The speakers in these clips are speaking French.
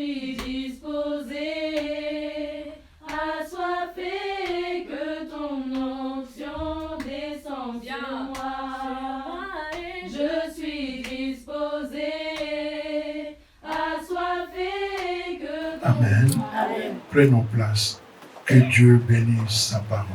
suis disposé, assoiffé, que ton onction descende sur moi. Je suis disposé, assoiffé, que ton Amen. Prenons place. Que Dieu bénisse sa parole.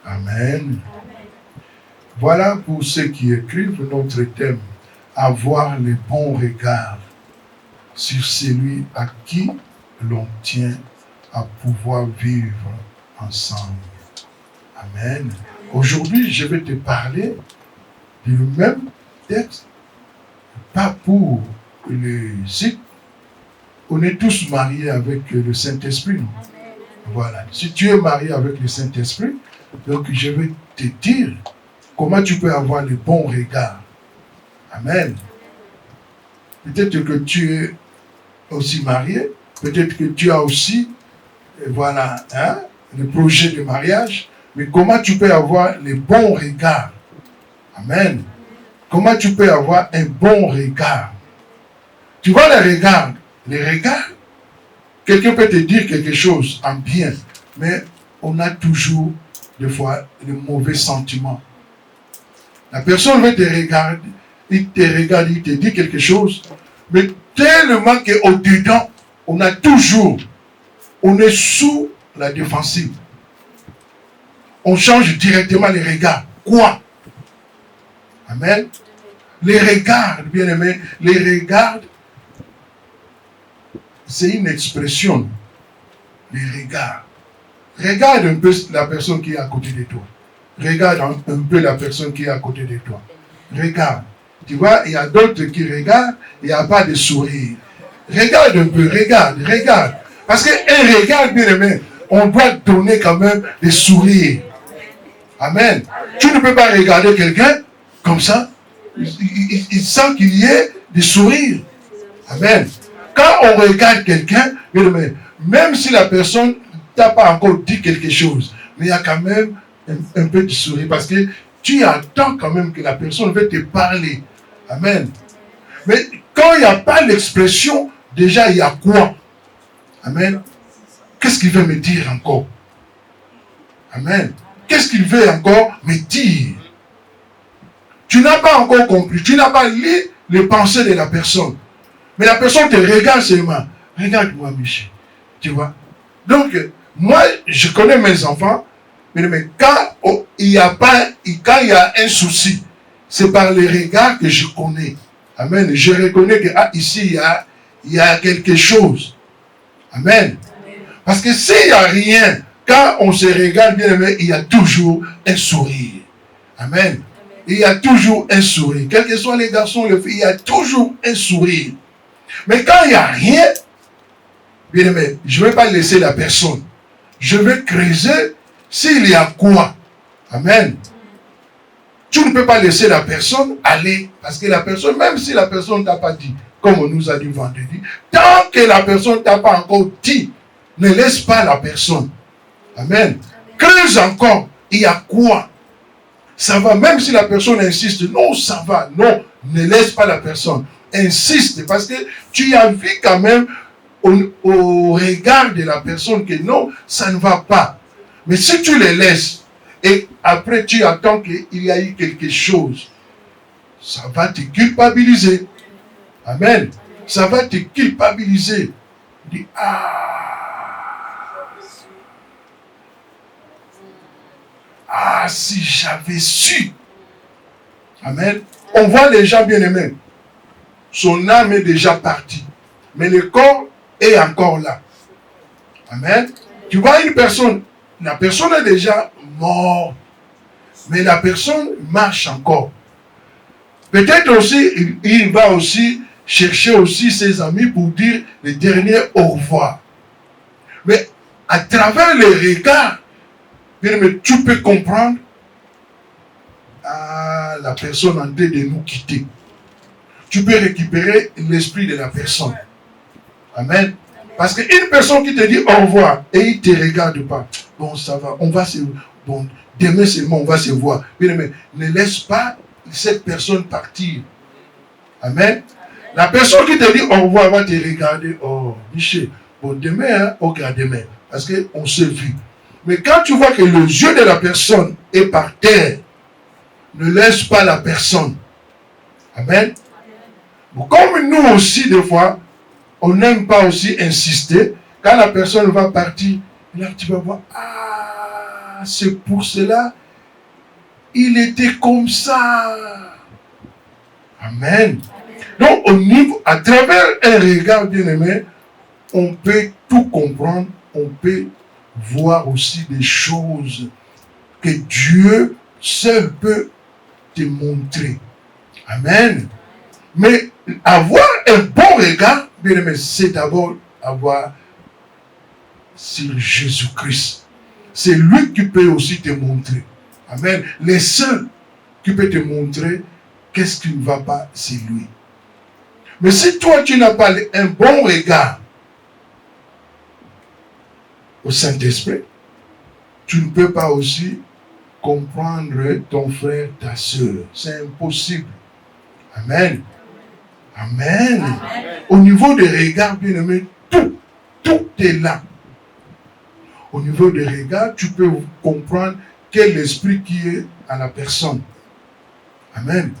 Amen. Voilà pour ceux qui écrivent notre thème, avoir les bons regards sur celui à qui l'on tient à pouvoir vivre ensemble. Amen. Aujourd'hui, je vais te parler du même texte, pas pour les sites. On est tous mariés avec le Saint-Esprit. Voilà. Si tu es marié avec le Saint-Esprit, donc je vais te dire comment tu peux avoir les bons regards. Amen. Peut-être que tu es aussi marié, peut-être que tu as aussi, voilà, le projet de mariage, mais comment tu peux avoir les bons regards? Amen. Comment tu peux avoir un bon regard? Tu vois les regards, quelqu'un peut te dire quelque chose en bien, mais on a toujours des fois de mauvais sentiments. La personne veut te regarder, il te dit quelque chose, mais tellement qu'au-dedans, on est sous la défensive. On change directement les regards. Quoi? Amen. Les regards, bien aimé, les regards, c'est une expression. Les regards. Regarde un peu la personne qui est à côté de toi. Regarde un peu la personne qui est à côté de toi. Regarde. Tu vois, il y a d'autres qui regardent, il n'y a pas de sourire. Regarde un peu, regarde. Parce qu'un regard, bien aimé, on doit donner quand même des sourires. Amen. Tu ne peux pas regarder quelqu'un comme ça. Il sent qu'il y ait des sourires. Amen. Quand on regarde quelqu'un, bien aimé, même si la personne t'a pas encore dit quelque chose, mais il y a quand même un peu de sourire parce que tu attends quand même que la personne veut te parler. Amen. Mais quand il n'y a pas l'expression, déjà il y a quoi? Amen. Qu'est-ce qu'il veut me dire encore? Amen. Qu'est-ce qu'il veut encore me dire? Tu n'as pas encore compris, tu n'as pas lu les pensées de la personne. Mais la personne te regarde seulement. Regarde-moi, Michel. Tu vois? Donc, moi, je connais mes enfants, mais quand il y a un souci, c'est par les regards que je connais. Amen. Je reconnais que ici, il y a quelque chose. Amen. Parce que s'il n'y a rien, quand on se regarde bien aimé, il y a toujours un sourire. Amen. Il y a toujours un sourire. Quels que soient les garçons, les filles, il y a toujours un sourire. Mais quand il n'y a rien, bien aimé, je ne vais pas laisser la personne. Je vais creuser s'il y a quoi. Amen. Tu ne peux pas laisser la personne aller. Parce que la personne, même si la personne ne t'a pas dit, comme on nous a dit vendredi, tant que la personne ne t'a pas encore dit, ne laisse pas la personne. Amen. Creuse encore. Il y a quoi? Ça va, même si la personne insiste, non, ça va. Non, ne laisse pas la personne. Insiste, parce que tu as vu quand même au regard de la personne que non, ça ne va pas. Mais si tu les laisses, et après tu attends qu'il y a eu quelque chose, ça va te culpabiliser. Amen. Ça va te culpabiliser. Dis, si j'avais su. Amen. On voit les gens bien aimés. Son âme est déjà partie. Mais le corps est encore là. Amen. Tu vois une personne, la personne est déjà morte. Mais la personne marche encore. Peut-être aussi, il va aussi chercher aussi ses amis pour dire le dernier au revoir. Mais à travers les regards, tu peux comprendre, la personne en train de nous quitter. Tu peux récupérer l'esprit de la personne. Amen. Parce qu'une personne qui te dit au revoir et il ne te regarde pas, bon, ça va, on va se... Bon, demain seulement, on va se voir. Bien aimé, ne laisse pas cette personne partir. Amen. La personne qui te dit au revoir va te regarder. Oh, Michel, bon, demain, hein, ok, demain. Parce qu'on s'est vu. Mais quand tu vois que le yeux de la personne est par terre, ne laisse pas la personne. Amen. Bon, comme nous aussi, des fois, on n'aime pas aussi insister. Quand la personne va partir, là, tu vas voir, ah, c'est pour cela, il était comme ça. Amen. Donc, au niveau, à travers un regard bien-aimé, on peut tout comprendre, on peut voir aussi des choses que Dieu seul peut te montrer. Amen. Mais avoir un bon regard, bien aimé, c'est d'abord avoir sur Jésus-Christ. C'est lui qui peut aussi te montrer. Amen. Les seuls qui peut te montrer qu'est-ce qui ne va pas, c'est lui. Mais si toi, tu n'as pas un bon regard au Saint-Esprit, tu ne peux pas aussi comprendre ton frère, ta soeur. C'est impossible. Amen. Amen. Amen. Au niveau des regards, bien aimé, tout est là. Au niveau des regards, tu peux comprendre quel esprit qui est à la personne. Amen.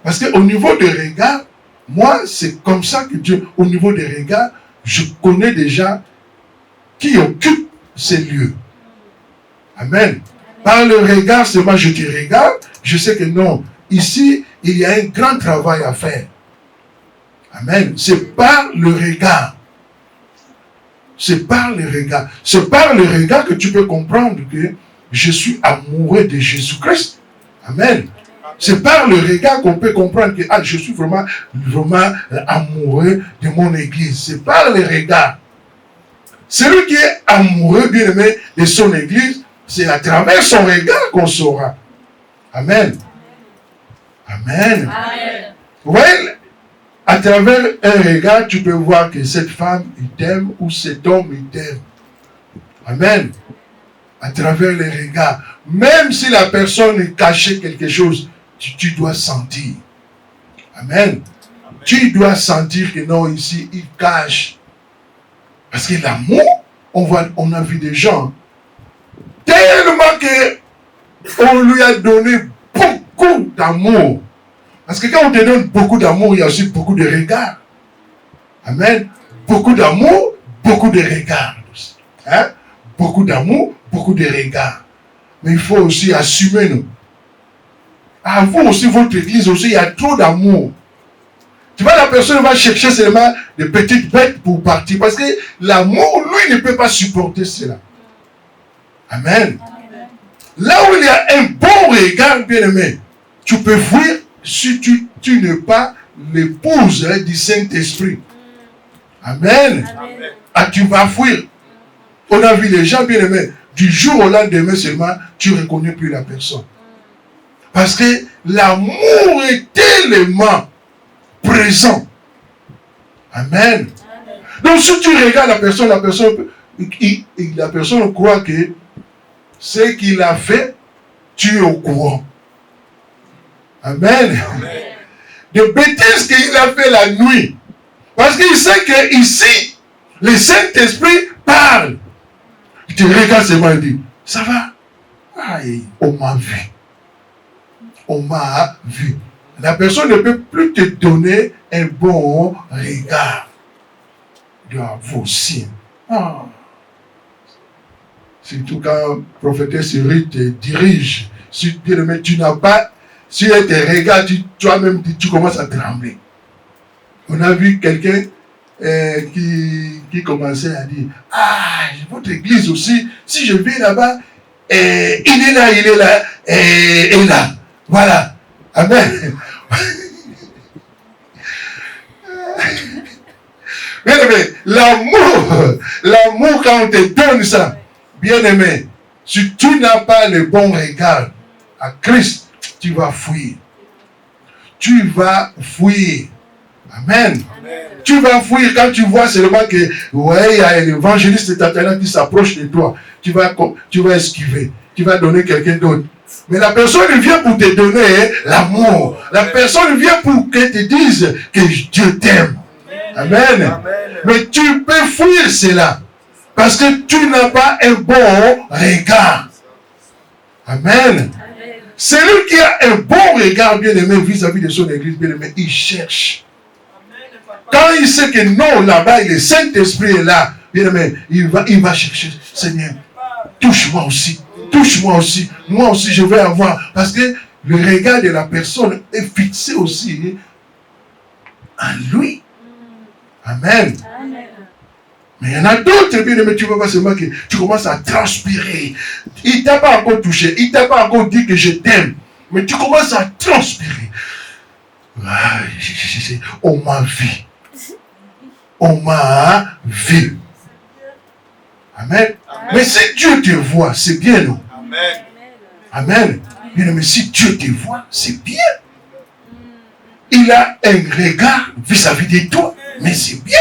Parce qu'au niveau des regards, moi, c'est comme ça que Dieu, au niveau des regards, je connais déjà qui occupe ces lieux. Amen. Par le regard, seulement je te regarde, je sais que non, ici, il y a un grand travail à faire. Amen. C'est par le regard. C'est par le regard. C'est par le regard que tu peux comprendre que je suis amoureux de Jésus-Christ. Amen. C'est par le regard qu'on peut comprendre que je suis vraiment amoureux de mon église. C'est par le regard. Celui qui est amoureux, bien aimé, de son église, c'est à travers son regard qu'on saura. Amen. Amen. Amen. Vous voyez, à travers un regard, tu peux voir que cette femme, il t'aime, ou cet homme, il t'aime. Amen. À travers les regards. Même si la personne cachait quelque chose, tu dois sentir. Amen. Amen. Tu dois sentir que non, ici, il cache. Parce que l'amour, on a vu des gens, tellement qu'on lui a donné beaucoup d'amour. Parce que quand on te donne beaucoup d'amour, il y a aussi beaucoup de regards. Amen. Beaucoup d'amour, beaucoup de regards. Hein? Beaucoup d'amour, beaucoup de regards. Mais il faut aussi assumer nous. À vous aussi, votre église aussi, il y a trop d'amour. Tu vois, la personne va chercher seulement des petites bêtes pour partir. Parce que l'amour, lui, ne peut pas supporter cela. Amen. Amen. Là où il y a un bon regard, bien aimé, tu peux fuir si tu n'es pas l'épouse du Saint-Esprit. Amen. Amen. Ah, tu vas fuir. On a vu les gens, bien aimés, du jour au lendemain seulement, tu ne reconnais plus la personne. Parce que l'amour est tellement présent. Amen. Amen. Donc si tu regardes la personne croit que ce qu'il a fait, tu es au courant. Amen. Amen. De bêtises qu'il a fait la nuit. Parce qu'il sait que ici, le Saint-Esprit parle. Il te regarde seulement et dit, ça va? Aïe, on m'a vu. On m'a vu. La personne ne peut plus te donner un bon regard. De vos signes. Ah. Surtout quand prophétesse Ruth te dirige. Si tu n'as pas, si elle te regarde, toi-même tu commences à trembler. On a vu quelqu'un qui commençait à dire, votre église aussi, si je vais là-bas, il est là, et là. Voilà. Amen. Bien-aimé, l'amour quand on te donne ça, bien-aimé, si tu n'as pas le bon regard à Christ, tu vas fuir. Tu vas fuir. Amen. Tu vas fuir quand tu vois seulement que, ouais, il y a l'évangéliste Tatiana qui s'approche de toi. Tu vas esquiver. Tu vas donner quelqu'un d'autre. Mais la personne vient pour te donner l'amour. La personne vient pour qu'elle te dise que Dieu t'aime. Amen. Mais tu peux fuir cela. Parce que tu n'as pas un bon regard. Amen. Celui qui a un bon regard, bien aimé, vis-à-vis de son église, bien aimé, il cherche. Quand il sait que non, là-bas, le Saint-Esprit est là, bien aimé, il va chercher. Seigneur, touche-moi aussi. Touche-moi aussi. Moi aussi, je vais avoir. Parce que le regard de la personne est fixé aussi en lui. Amen. Mais il y en a d'autres, bien aimé, tu vas voir seulement que tu commences à transpirer. Il ne t'a pas encore touché. Il ne t'a pas encore dit que je t'aime. Mais tu commences à transpirer. Ah, on m'a vu. On m'a vu. Amen. Mais si Dieu te voit, c'est bien, non? Amen. Amen. Bien aimé, si Dieu te voit, c'est bien. Il a un regard vis-à-vis de toi, mais c'est bien.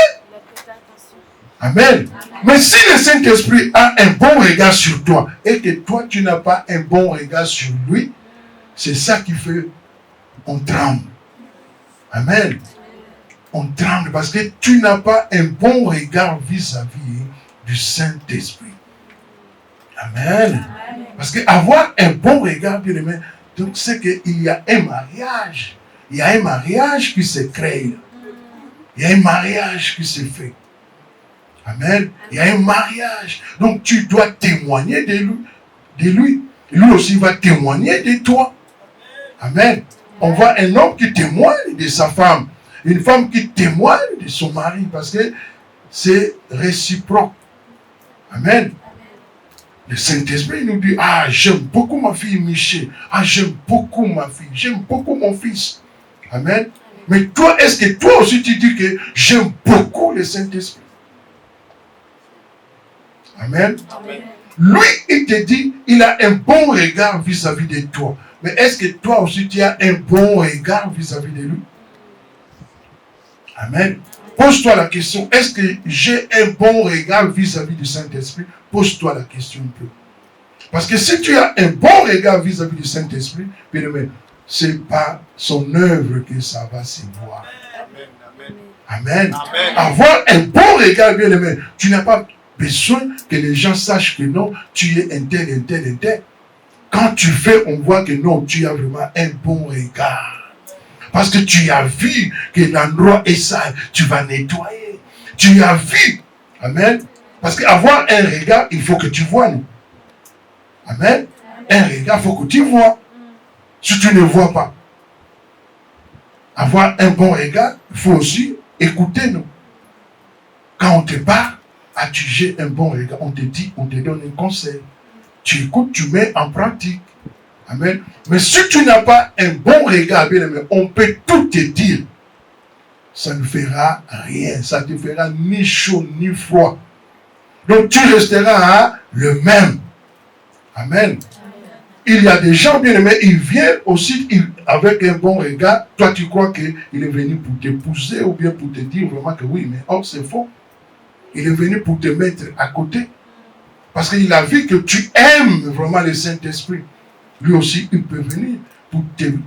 Amen. Mais si le Saint-Esprit a un bon regard sur toi et que toi, tu n'as pas un bon regard sur lui, c'est ça qui fait on tremble. Amen. On tremble parce que tu n'as pas un bon regard vis-à-vis du Saint-Esprit. Amen. Parce qu'avoir un bon regard, bien aimé, donc c'est qu'il y a un mariage. Il y a un mariage qui se crée. Il y a un mariage qui se fait. Amen. Il y a un mariage. Donc tu dois témoigner de lui. Lui aussi va témoigner de toi. Amen. On voit un homme qui témoigne de sa femme. Une femme qui témoigne de son mari. Parce que c'est réciproque. Amen. Le Saint-Esprit nous dit, ah, j'aime beaucoup ma fille Michel. Ah, j'aime beaucoup ma fille. J'aime beaucoup mon fils. Amen. Mais toi, est-ce que toi aussi tu dis que j'aime beaucoup le Saint-Esprit? Amen. Amen. Lui, il te dit, il a un bon regard vis-à-vis de toi. Mais est-ce que toi aussi tu as un bon regard vis-à-vis de lui? Amen. Pose-toi la question, est-ce que j'ai un bon regard vis-à-vis du Saint-Esprit? Pose-toi la question un peu. Parce que si tu as un bon regard vis-à-vis du Saint-Esprit, bien aimé, c'est par son œuvre que ça va se voir. Amen. Amen. Amen. Avoir un bon regard, bien aimé, tu n'as pas besoin que les gens sachent que non, tu es un tel. Quand tu fais, on voit que non, tu as vraiment un bon regard. Parce que tu as vu que l'endroit est sale, tu vas nettoyer. Tu as vu. Amen. Parce qu'avoir un regard, il faut que tu vois. Non? Amen. Un regard, il faut que tu vois. Si tu ne vois pas. Avoir un bon regard, il faut aussi écouter. Non? Quand on te parle, as-tu un bon regard? On te dit, on te donne un conseil. Tu écoutes, tu mets en pratique. Amen. Mais si tu n'as pas un bon regard, bien aimé, on peut tout te dire. Ça ne fera rien. Ça ne te fera ni chaud ni froid. Donc tu resteras le même. Amen. Il y a des gens, bien aimés, ils viennent aussi avec un bon regard. Toi, tu crois qu'il est venu pour t'épouser ou bien pour te dire vraiment que oui, mais oh, c'est faux. Il est venu pour te mettre à côté. Parce qu'il a vu que tu aimes vraiment le Saint-Esprit. Lui aussi, il peut venir pour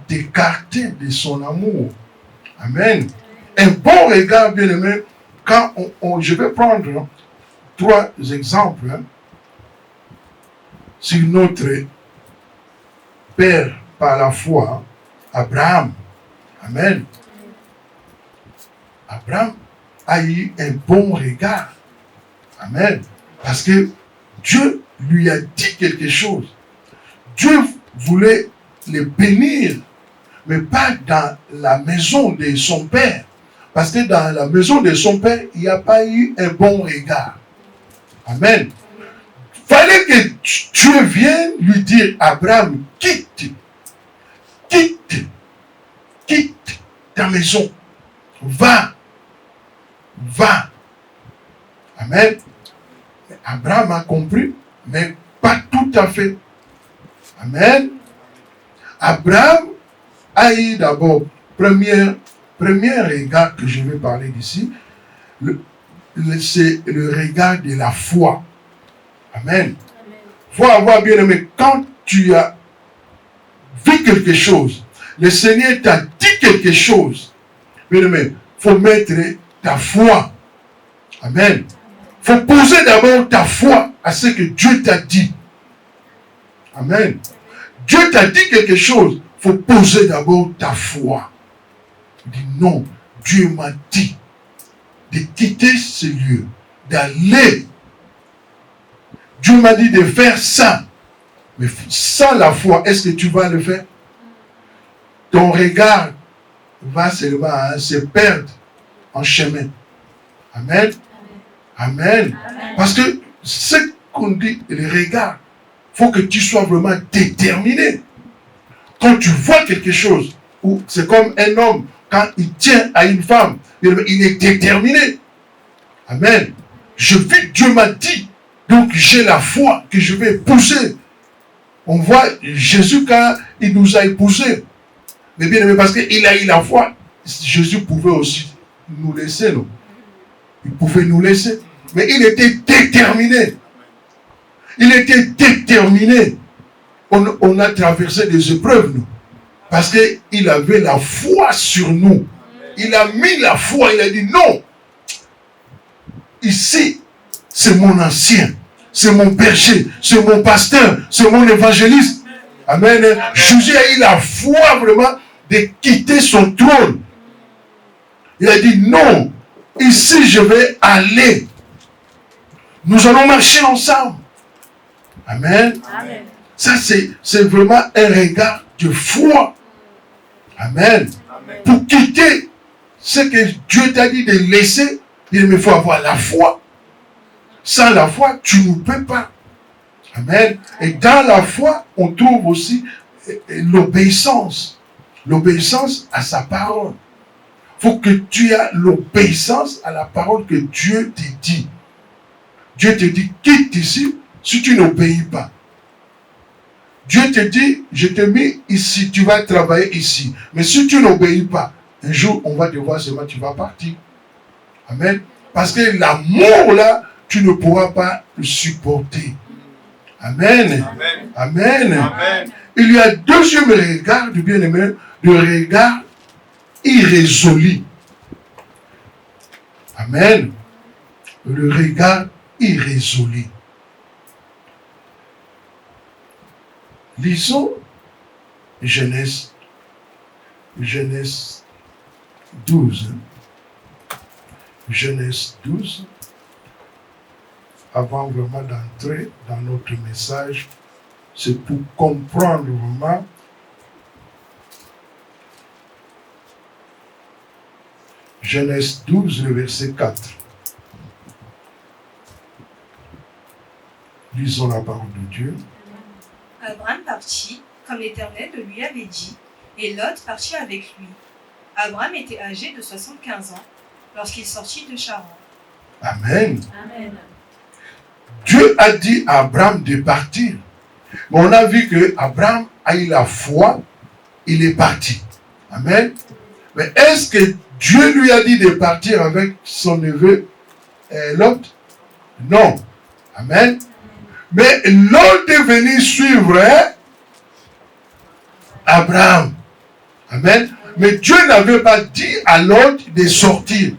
t'écarter de son amour. Amen. Un bon regard, bien aimé, quand je vais prendre 3 exemples sur notre Père par la foi, Abraham. Amen. Abraham a eu un bon regard. Amen. Parce que Dieu lui a dit quelque chose. Dieu voulait le bénir, mais pas dans la maison de son père. Parce que dans la maison de son père, il n'y a pas eu un bon regard. Amen. Il fallait que Dieu vienne lui dire, Abraham, quitte ta maison. Va. Amen. Abraham a compris, mais pas tout à fait. Amen. Abraham a eu d'abord, première premier regard que je vais parler d'ici, c'est le regard de la foi. Amen. Il faut avoir bien aimé, quand tu as vu quelque chose, le Seigneur t'a dit quelque chose, bien aimé, il faut mettre ta foi. Amen. Il faut poser d'abord ta foi à ce que Dieu t'a dit. Amen. Dieu t'a dit quelque chose, il faut poser d'abord ta foi. Il dit non, Dieu m'a dit de quitter ce lieu, d'aller. Dieu m'a dit de faire ça. Mais sans la foi, est-ce que tu vas le faire? Ton regard va seulement se perdre en chemin. Amen. Amen. Parce que ce qu'on dit, le regard, il faut que tu sois vraiment déterminé. Quand tu vois quelque chose, ou c'est comme un homme, quand il tient à une femme, il est déterminé. Amen. Je vis, Dieu m'a dit, donc j'ai la foi que je vais épouser. On voit Jésus quand il nous a épousés. Mais bien aimé, parce qu'il a eu la foi, Jésus pouvait aussi nous laisser, non? Il pouvait nous laisser. Mais il était déterminé. Il était déterminé. On a traversé des épreuves, nous. Parce qu'il avait la foi sur nous. Il a mis la foi, il a dit non. Ici, c'est mon ancien, c'est mon berger, c'est mon pasteur, c'est mon évangéliste. Amen. Jésus a eu la foi vraiment de quitter son trône. Il a dit non, ici je vais aller. Nous allons marcher ensemble. Amen. Amen. Ça, c'est vraiment un regard de foi. Amen. Amen. Pour quitter ce que Dieu t'a dit de laisser, il faut avoir la foi. Sans la foi, tu ne peux pas. Amen. Et dans la foi, on trouve aussi l'obéissance. L'obéissance à sa parole. Il faut que tu aies l'obéissance à la parole que Dieu te dit. Dieu te dit, quitte ici si tu n'obéis pas. Dieu te dit, je t'ai mis ici, tu vas travailler ici. Mais si tu n'obéis pas, un jour, on va te voir seulement, tu vas partir. Amen. Parce que l'amour là, tu ne pourras pas le supporter. Amen. Amen. Amen. Amen. Il y a deuxième regard du bien-aimé, le regard irrésolu. Amen. Le regard irrésolu. Lisons Genèse 12. Genèse 12. Avant vraiment d'entrer dans notre message, c'est pour comprendre vraiment Genèse 12, le verset 4. Lisons la parole de Dieu. Abraham partit, comme l'Éternel le lui avait dit, et Lot partit avec lui. Abraham était âgé de 75 ans lorsqu'il sortit de Charan. Amen. Amen. Dieu a dit à Abraham de partir. Mais on a vu que Abraham a eu la foi, il est parti. Amen. Mais est-ce que Dieu lui a dit de partir avec son neveu Lot? Non. Amen. Mais Lot est venu suivre Abraham. Amen. Mais Dieu n'avait pas dit à Lot de sortir.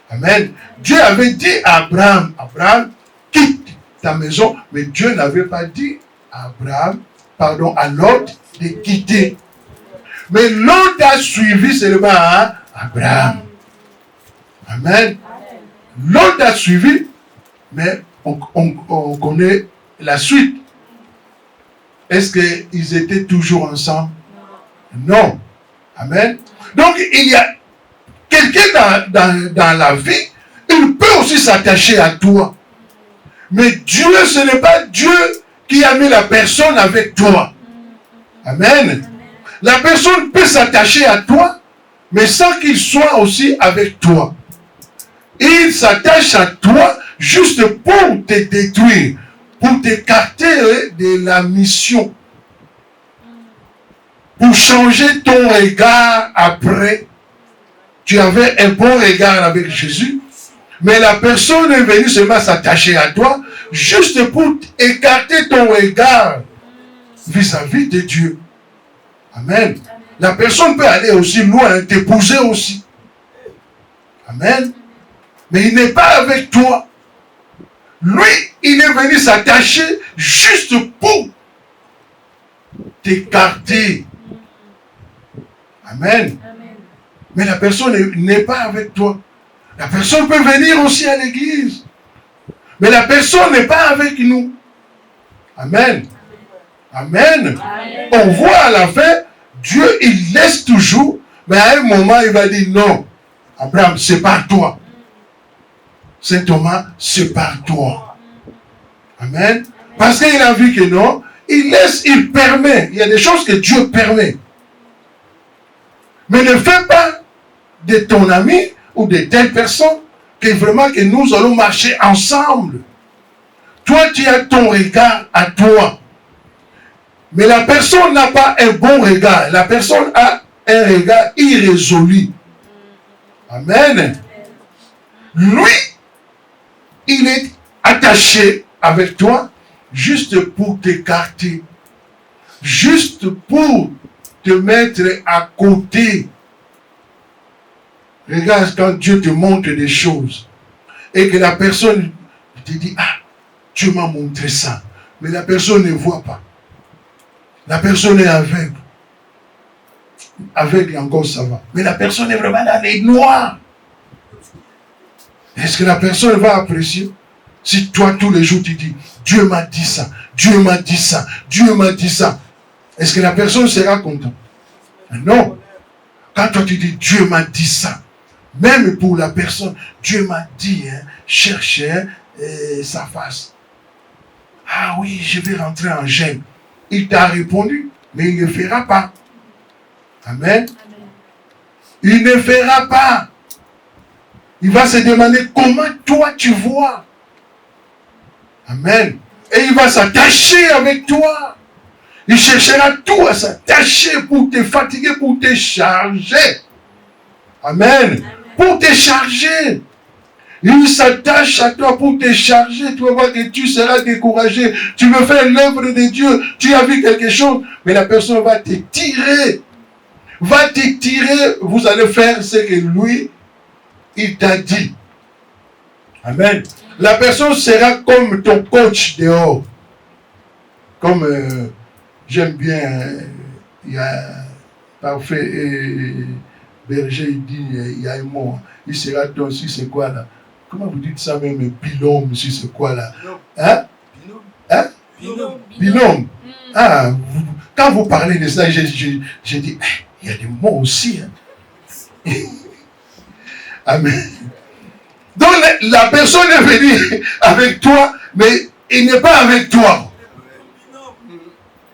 Amen. Dieu avait dit à Abraham, Abraham, quitte ta maison. Mais Dieu n'avait pas dit à à Lot de quitter. Mais Lot a suivi seulement Abraham. Amen. Lot a suivi, mais on connaît la suite. Est-ce qu'ils étaient toujours ensemble? Non. Amen. Donc, il y a quelqu'un dans la vie, il peut aussi s'attacher à toi. Mais Dieu, ce n'est pas Dieu qui a mis la personne avec toi. Amen. La personne peut s'attacher à toi, mais sans qu'il soit aussi avec toi. Il s'attache à toi juste pour te détruire, pour t'écarter de la mission, pour changer ton regard après. tu avais un bon regard avec Jésus, mais la personne est venue seulement s'attacher à toi, juste pour écarter ton regard vis-à-vis de Dieu. Amen. La personne peut aller aussi loin, t'épouser aussi. Amen. Mais il n'est pas avec toi. Lui, il est venu s'attacher juste pour t'écarter. Amen. Mais la personne n'est pas avec toi. La personne peut venir aussi à l'église. Mais la personne n'est pas avec nous. Amen. Amen. Amen. On voit à la fin, Dieu, il laisse toujours, mais à un moment, il va dire non. Abraham, sépare-toi. Saint Thomas, sépare-toi. Amen. Parce qu'il a vu que non, il laisse, il permet. Il y a des choses que Dieu permet. Mais ne fais pas de ton ami ou de telle personne que vraiment que nous allons marcher ensemble. Toi, tu as ton regard à toi. Mais la personne n'a pas un bon regard. La personne a un regard irrésolu. Amen. Lui, il est attaché avec toi juste pour t'écarter. Juste pour te mettre à côté. Regarde quand Dieu te montre des choses et que la personne te dit, ah, Dieu m'a montré ça. Mais la personne ne voit pas. La personne est aveugle. Aveugle encore ça va. Mais la personne est vraiment dans les noirs. Est-ce que la personne va apprécier? Si toi tous les jours tu dis, Dieu m'a dit ça, Dieu m'a dit ça, Dieu m'a dit ça. Est-ce que la personne sera contente? Non. Quand toi tu dis, Dieu m'a dit ça, même pour la personne, Dieu m'a dit, hein, cherche sa face. Ah oui, je vais rentrer en jeûne. Il t'a répondu, mais il ne fera pas. Amen. Il ne fera pas. Il va se demander comment toi tu vois. Amen. Et il va s'attacher avec toi. Il cherchera tout à s'attacher pour te fatiguer, pour te charger. Amen. Pour te charger. Il s'attache à toi pour te charger. Tu vas voir que tu seras découragé. Tu veux faire l'œuvre de Dieu. Tu as vu quelque chose, mais la personne va te tirer. Va te tirer. Vous allez faire ce que lui, il t'a dit. Amen. La personne sera comme ton coach dehors. Comme j'aime bien, il y a parfait et berger, il dit, il y a un mot. Il sera ton, si c'est quoi là? Comment vous dites ça même, binôme, si c'est quoi là? Hein? Hein? Binôme. Ah, quand vous parlez de ça, j'ai dit, il y a des mots aussi. Hein? Amen. Donc la personne est venue avec toi, mais il n'est pas avec toi.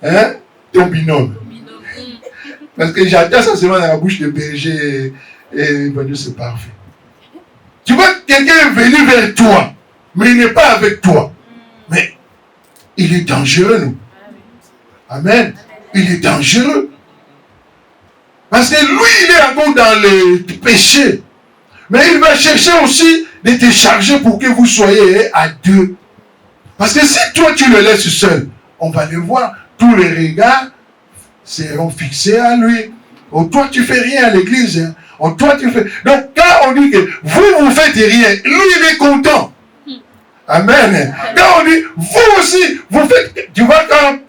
Hein? Ton binôme. Parce que j'entends ça seulement dans la bouche de berger et Dieu, c'est parfait. Tu vois, quelqu'un est venu vers toi, mais il n'est pas avec toi. Mais il est dangereux, nous. Amen. Il est dangereux. Parce que lui, il est encore dans le péché. Mais il va chercher aussi de te charger pour que vous soyez à deux. Parce que si toi, tu le laisses seul, on va le voir. Tous les regards seront fixés à lui. Oh, toi, tu fais rien à l'église. Hein. Oh, toi, tu fais... Donc, quand on dit que vous faites rien, lui, il est content. Amen. Quand on dit, vous aussi, vous faites... Tu vois, quand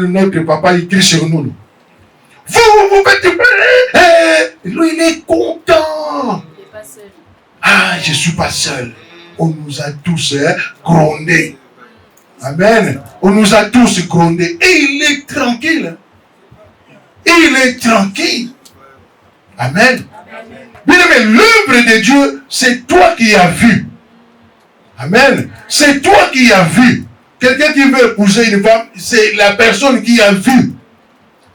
notre papa, il crie sur nous. Vous faites... lui, il est content. Il n'est pas seul. Ah, je ne suis pas seul. On nous a tous grondés. Amen. On nous a tous grondés. Et il est tranquille. Il est tranquille. Amen. Bien aimé, l'œuvre de Dieu, c'est toi qui as vu. Amen. C'est toi qui as vu. Quelqu'un qui veut épouser une femme, c'est la personne qui a vu.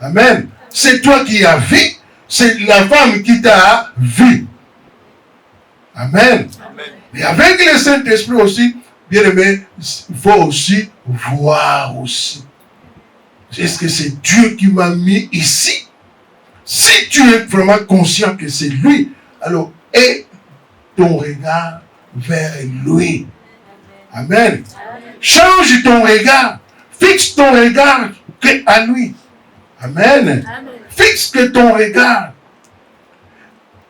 Amen. C'est toi qui as vu. C'est la femme qui t'a vu. Amen. Amen. Mais avec le Saint-Esprit aussi, bien aimé, il faut aussi voir aussi. Est-ce que c'est Dieu qui m'a mis ici? Si tu es vraiment conscient que c'est lui, Alors, aie ton regard vers lui. Amen. Change ton regard. Fixe ton regard à lui. Amen. Fixe que ton regard.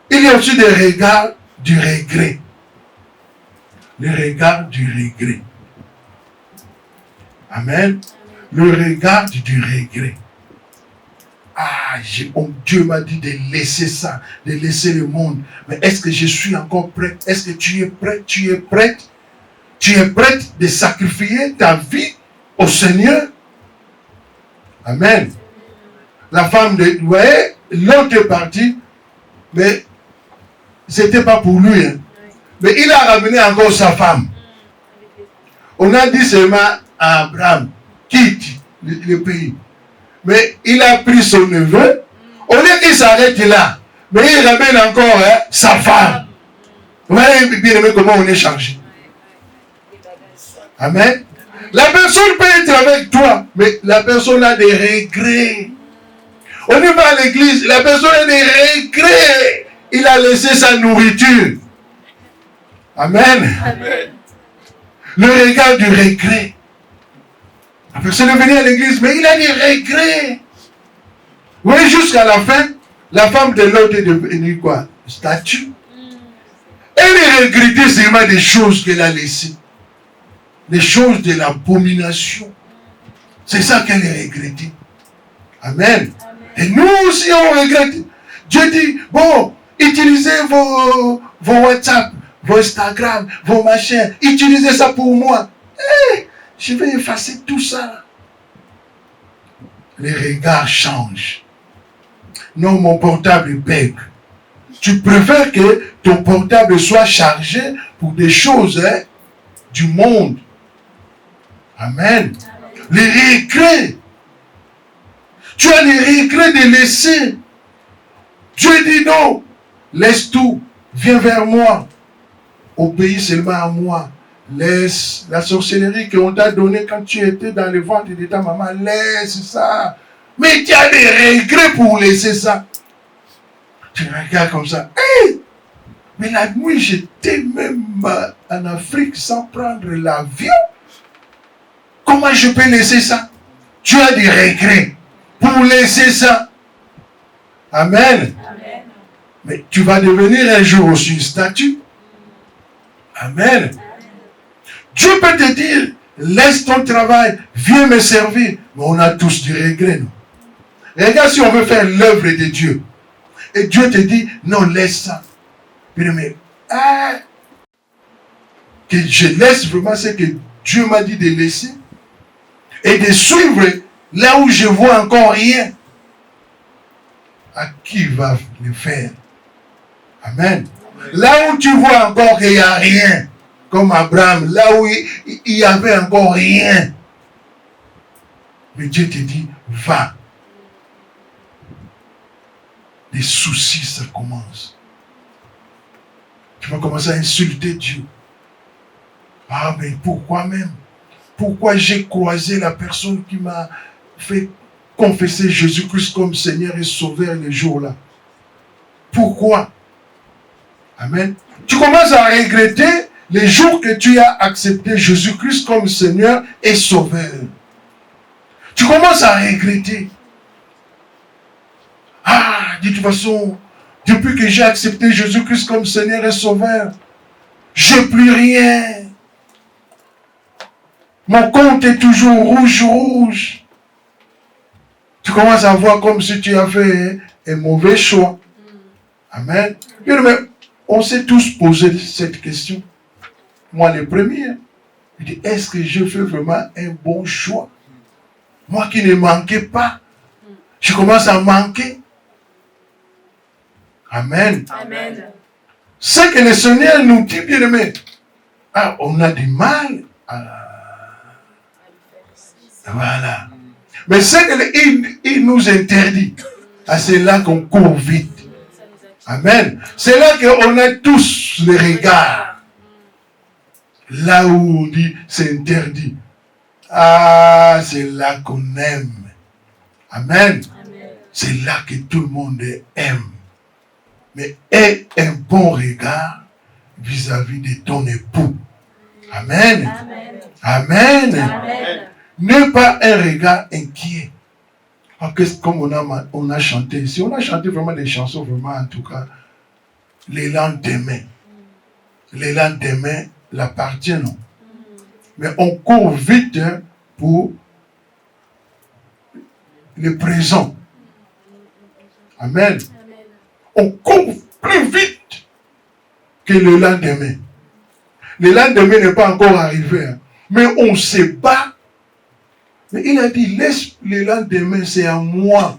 Il y a aussi des regards du regret. Le regard du regret. Amen. Le regard du regret. Ah, Dieu m'a dit de laisser ça, de laisser le monde. Mais est-ce que je suis encore prêt? Est-ce que tu es prêt? Tu es prête? Tu es prête de sacrifier ta vie au Seigneur? Amen. La femme de... Vous voyez, l'autre est parti, mais ce n'était pas pour lui. Hein. Mais il a ramené encore sa femme. On a dit seulement à Abraham, quitte le pays. Mais il a pris son neveu. Au lieu qu'il s'arrête là, mais il ramène encore sa femme. Vous voyez bien aimé comment on est chargé. Amen. La personne peut être avec toi, mais la personne a des regrets. On y va à l'église, la personne a des regrets. Il a laissé sa nourriture. Amen. Amen. Le regard du regret. La personne est venue à l'église, mais il a des regrets. Vous voyez, jusqu'à la fin, la femme de l'autre est devenue quoi? Statue. Elle regrettait seulement des choses qu'elle a laissées. Des choses de l'abomination. C'est ça qu'elle a regretté. Amen. Et nous aussi, on regrette. Dieu dit, bon, utilisez vos WhatsApp, vos Instagram, vos machins. Utilisez ça pour moi. Je vais effacer tout ça. Les regards changent. Non, mon portable bug. Tu préfères que ton portable soit chargé pour des choses du monde. Amen. Les regrets. Tu as les regrets de laisser. Dieu dit non. Laisse tout. Viens vers moi. Obéis seulement à moi. Laisse la sorcellerie qu'on t'a donnée quand tu étais dans le ventre de ta maman. Laisse ça. Mais tu as des regrets pour laisser ça. Tu regardes comme ça. Hey! Mais la nuit, j'étais même en Afrique sans prendre l'avion. Comment je peux laisser ça? Tu as des regrets pour laisser ça. Amen. Amen. Mais tu vas devenir un jour aussi une statue. Amen. Dieu peut te dire, laisse ton travail, viens me servir. Mais on a tous du regret, non? Regarde si on veut faire l'œuvre de Dieu. Et Dieu te dit, non, laisse ça. Mais, que je laisse vraiment ce que Dieu m'a dit de laisser. Et de suivre là où je vois encore rien. À qui va le faire? Amen. Là où tu vois encore qu'il n'y a rien. Comme Abraham, là où il n'y avait encore rien. Mais Dieu te dit, va. Les soucis, ça commence. Tu vas commencer à insulter Dieu. Ah, mais pourquoi même? Pourquoi j'ai croisé la personne qui m'a fait confesser Jésus-Christ comme Seigneur et Sauveur le jour-là? Pourquoi? Amen. Tu commences à regretter les jours que tu as accepté Jésus-Christ comme Seigneur et Sauveur. Tu commences à regretter. Ah, de toute façon, depuis que j'ai accepté Jésus-Christ comme Seigneur et Sauveur, je n'ai plus rien. Mon compte est toujours rouge. Tu commences à voir comme si tu as fait un mauvais choix. Amen. Mais on s'est tous posé cette question. Moi, le premier, je dis, est-ce que je fais vraiment un bon choix? Moi qui ne manquais pas, je commence à manquer. Amen. Amen. Ce que le Seigneur nous dit, bien aimé, on a du mal à... Voilà. Mais ce qu'il nous interdit, c'est là qu'on court vite. Amen. C'est là qu'on a tous les regards. Là où on dit c'est interdit. Ah, c'est là qu'on aime. Amen. Amen. C'est là que tout le monde aime. mais aie un bon regard vis-à-vis de ton époux. Amen. Amen. Amen. N'aie pas un regard inquiet. Comme on a chanté ici, on a chanté vraiment des chansons, vraiment en tout cas, les lendemains. Les lendemains l'appartiennent. Mais on court vite pour le présent. Amen. On court plus vite que le lendemain. Le lendemain n'est pas encore arrivé. Mais on se bat. Mais il a dit, laisse le lendemain, c'est à moi.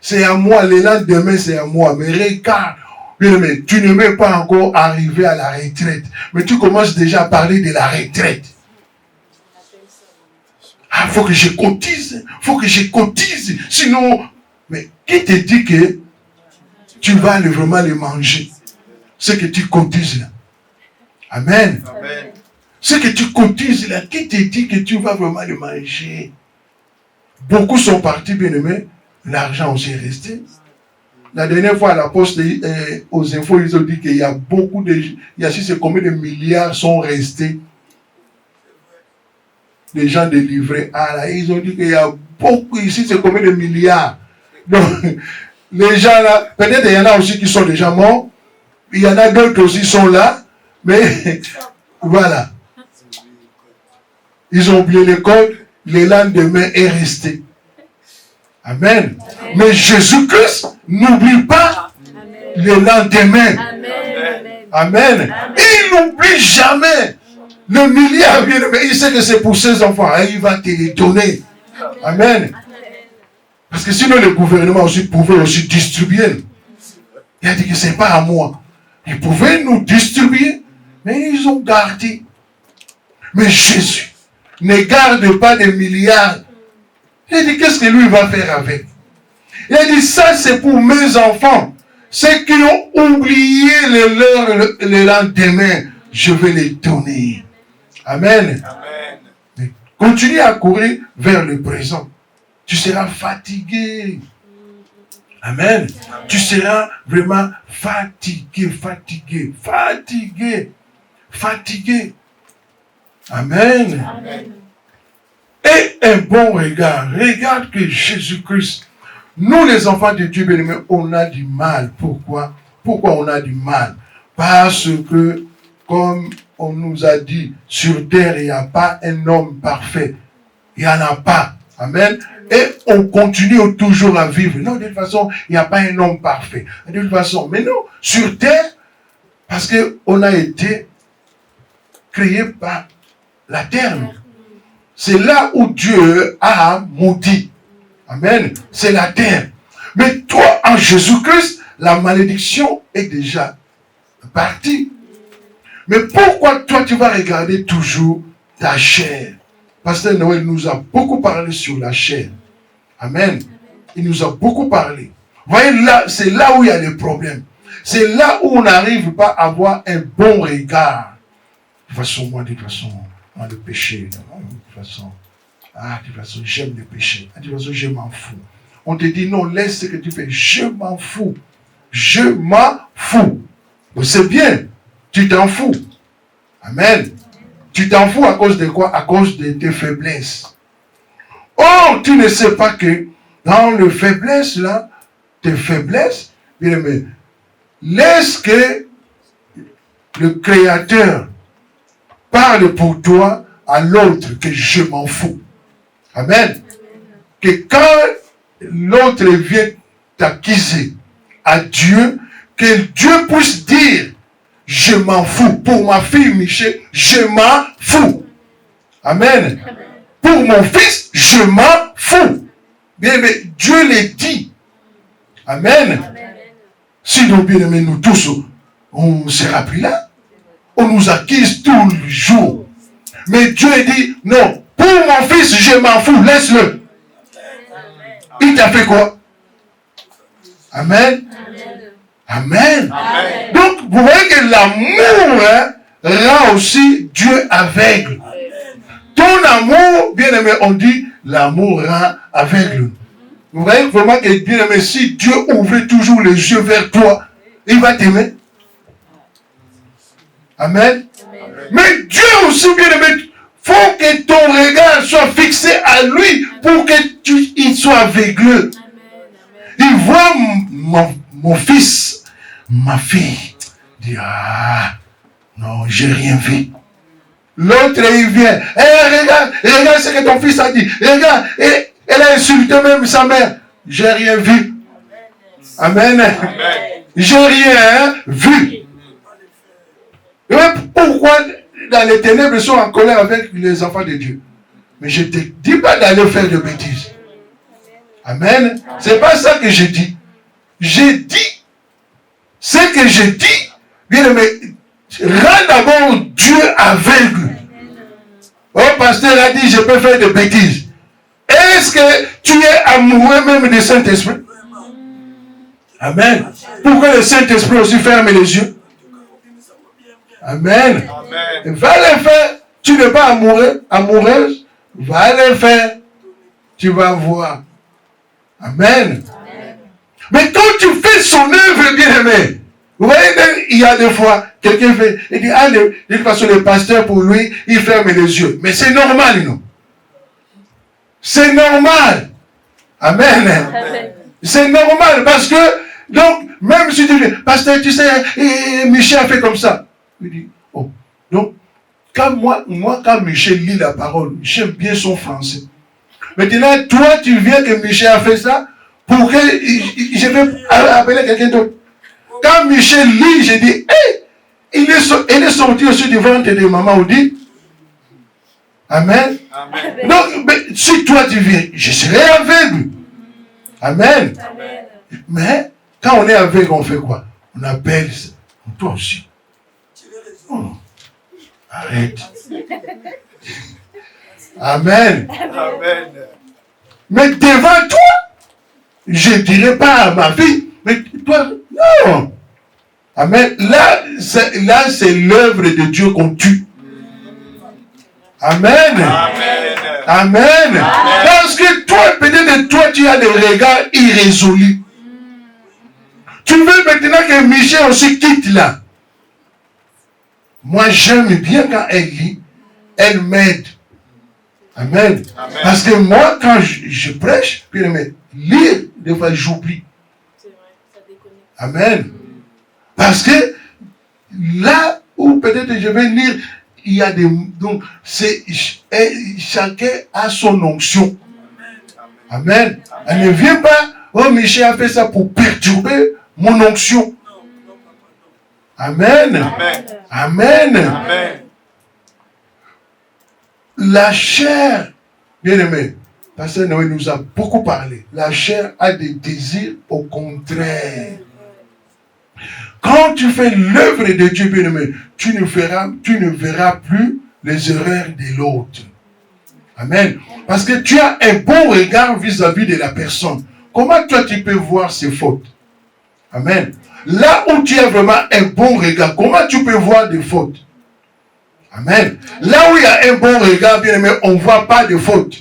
C'est à moi, le lendemain, c'est à moi. Mais regarde, mais tu ne m'es pas encore arrivé à la retraite. Mais tu commences déjà à parler de la retraite. Ah, il faut que je cotise. Il faut que je cotise. Sinon, mais qui te dit que tu vas vraiment le manger? Ce que tu cotises là. Amen. Amen. Ce que tu cotises là, qui te dit que tu vas vraiment le manger? Beaucoup sont partis, bien aimés. L'argent aussi est resté. La dernière fois à la poste, aux infos, ils ont dit qu'il y a beaucoup de... Il y a c'est combien de milliards sont restés. Les gens délivrés. Ah là, ils ont dit qu'il y a beaucoup ici, c'est combien de milliards. Donc, les gens là, peut-être il y en a aussi qui sont déjà morts. Il y en a d'autres aussi qui sont là. Mais voilà. Ils ont oublié l'école. Le lendemain est resté. Amen. Amen. Mais Jésus-Christ n'oublie pas le lendemain. Amen. Amen. Il n'oublie jamais. Le milliard, il sait que c'est pour ses enfants. Il va te les donner. Amen. Parce que sinon, le gouvernement aussi pouvait aussi distribuer. Il a dit que ce n'est pas à moi. Ils pouvaient nous distribuer, mais ils ont gardé. Mais Jésus ne garde pas des milliards. Il a dit, qu'est-ce que lui va faire avec? Il a dit, ça c'est pour mes enfants. Ceux qui ont oublié le lendemain, je vais les donner. Amen. Amen. Mais continue à courir vers le présent. Tu seras fatigué. Amen. Tu seras vraiment fatigué. Amen. Amen. Et un bon regard. Regarde que Jésus-Christ, nous les enfants de Dieu, bien-aimés, on a du mal. Pourquoi? Pourquoi on a du mal? Parce que, comme on nous a dit, sur terre, il n'y a pas un homme parfait. Il n'y en a pas. Amen. Et on continue toujours à vivre. Non, de toute façon, il n'y a pas un homme parfait. De toute façon, mais non, sur terre, parce qu'on a été créé par la terre. C'est là où Dieu a maudit. Amen. C'est la terre. Mais toi, en Jésus-Christ, la malédiction est déjà partie. Mais pourquoi toi, tu vas regarder toujours ta chair? Pasteur Noël nous a beaucoup parlé sur la chair. Amen. Il nous a beaucoup parlé. Vous voyez, là, c'est là où il y a les problèmes. C'est là où on n'arrive pas à avoir un bon regard. De toute façon, moi, le péché, de toute façon, j'aime le péché. De toute façon, je m'en fous. On te dit, non, laisse ce que tu fais. Je m'en fous. Je m'en fous. C'est bien. Tu t'en fous. Amen. Tu t'en fous à cause de quoi? À cause de tes faiblesses. Oh, tu ne sais pas que dans les faiblesses, là, tes faiblesses, bien aimé, laisse que le Créateur parle pour toi à l'autre que je m'en fous. Amen. Que quand l'autre vient t'accuser à Dieu, que Dieu puisse dire, je m'en fous. Pour ma fille Michel, je m'en fous. Amen. Pour mon fils, je m'en fous. Bien, mais Dieu le dit. Amen. Sinon, bien aimé, nous tous, on sera plus là. On nous accuse tous les jours. Mais Dieu dit, non, pour mon fils, je m'en fous, laisse-le. Il t'a fait quoi? Amen. Amen. Amen. Donc, vous voyez que l'amour rend aussi Dieu aveugle. Ton amour, bien aimé, on dit, l'amour rend aveugle. Vous voyez vraiment que, bien aimé, si Dieu ouvrait toujours les yeux vers toi, il va t'aimer. Amen. Mais Dieu aussi, bien aimé, faut que ton regard soit fixé à lui pour qu'il soit aveugleux. Il voit mon fils, ma fille. Il dit, ah, non, j'ai rien vu. L'autre, il vient. Regarde ce que ton fils a dit. Regarde, elle a insulté même sa mère. J'ai rien vu. Amen. J'ai rien vu. Et pourquoi dans les ténèbres sont en colère avec les enfants de Dieu? Mais je ne te dis pas d'aller faire de bêtises. Amen. C'est pas ça que je dis. J'ai dit ce que je dis. Bien aimé, rends d'abord Dieu aveugle. Oh, pasteur a dit, je peux faire des bêtises. Est-ce que tu es amoureux même du Saint-Esprit? Amen. Pourquoi le Saint-Esprit aussi ferme les yeux? Amen. Amen. Va le faire. Tu n'es pas amoureux, amoureuse. Va le faire. Tu vas voir. Amen. Amen. Mais quand tu fais son œuvre, bien aimé, vous voyez, il y a des fois, quelqu'un fait, il dit, ah, de toute façon, le pasteur, pour lui, il ferme les yeux. Mais c'est normal, non? C'est normal. Amen. Amen. C'est normal parce que, donc, même si tu dis, pasteur, tu sais, Michel a fait comme ça. Il dit, oh, donc, quand moi, quand Michel lit la parole, j'aime bien son français. Maintenant, toi, tu viens que Michel a fait ça, pour que je vais appeler quelqu'un d'autre. Quand Michel lit, je dis, hey, il est sorti aussi du ventre de maman Audi. Amen. Amen. Donc, si toi tu viens, je serai aveugle. Amen. Amen. Mais, quand on est aveugle, on fait quoi? On appelle, toi aussi. Oh, arrête. Amen. Amen. Mais devant toi, je ne dirai pas à ma fille, mais toi, non. Amen. Là, c'est l'œuvre de Dieu qu'on tue. Amen. Amen. Amen. Amen. Parce que toi, peut-être toi, tu as des regards irrésolus. Tu veux maintenant que Michel aussi quitte là. Moi, j'aime bien quand elle lit, elle m'aide. Amen. Amen. Parce que moi, quand je prêche, puis lire, des fois, j'oublie. C'est vrai, ça déconne. Amen. Parce que là où peut-être je vais lire, il y a des... Donc, chacun a son onction. Amen. Elle ne vient pas, oh, Michel a fait ça pour perturber mon onction. Amen. Amen. Amen. Amen. La chair, bien aimé, Pasteur Noé nous a beaucoup parlé. La chair a des désirs au contraire. Quand tu fais l'œuvre de Dieu, bien aimé, tu ne verras plus les erreurs de l'autre. Amen. Parce que tu as un bon regard vis-à-vis de la personne. Comment toi tu peux voir ses fautes? Amen. Là où tu as vraiment un bon regard, comment tu peux voir des fautes? Amen. Là où il y a un bon regard, bien aimé, on ne voit pas de fautes.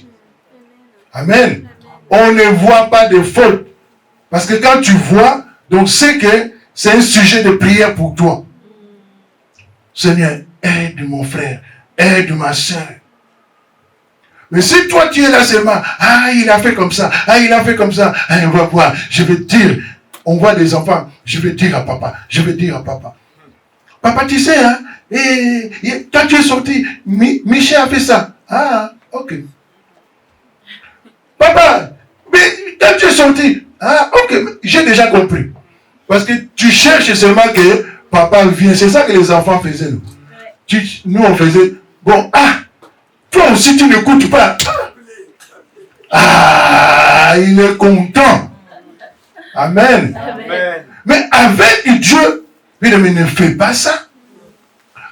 Amen. On ne voit pas de fautes. Parce que quand tu vois, donc c'est que c'est un sujet de prière pour toi. Seigneur, aide mon frère, aide ma soeur. Mais si toi tu es là seulement, ah il a fait comme ça, ah il a fait comme ça, ah, on va voir, je vais dire, on voit des enfants, je vais dire à papa, je vais dire à papa. Papa tu sais, hein, quand tu es sorti, Michel a fait ça. Ah, ok. Papa, mais quand tu es sorti, ah ok, j'ai déjà compris. Parce que tu cherches seulement que papa vienne, c'est ça que les enfants faisaient nous. Nous on faisait, bon, ah, toi aussi tu n'écoutes pas. Ah, il est content. Amen. Amen. Mais avec Dieu, il ne fait pas ça.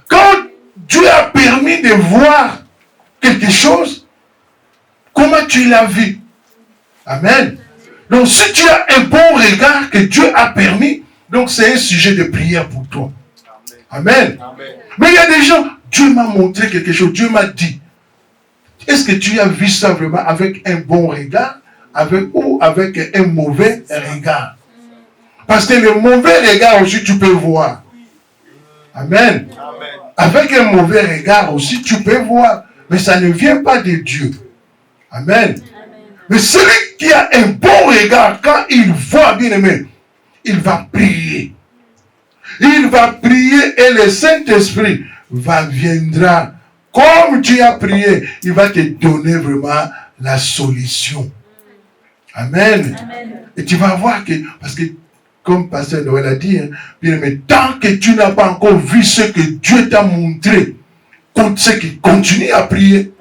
Quand Dieu a permis de voir quelque chose, comment tu l'as vu? Amen. Donc si tu as un bon regard que Dieu a permis, donc c'est un sujet de prière pour toi. Amen. Amen. Mais il y a des gens, Dieu m'a montré quelque chose, Dieu m'a dit. Est-ce que tu as vu ça vraiment avec un bon regard ou avec un mauvais regard? Parce que le mauvais regard aussi, tu peux voir. Amen. Avec un mauvais regard aussi, tu peux voir. Mais ça ne vient pas de Dieu. Amen. Mais celui qui a un bon regard, quand il voit, bien aimé, il va prier. Il va prier et le Saint-Esprit viendra. Comme tu as prié, il va te donner vraiment la solution. Amen. Et tu vas voir que, parce que, comme Pasteur Noël a dit, hein, bien aimé, tant que tu n'as pas encore vu ce que Dieu t'a montré, c'est qu'il continue à prier.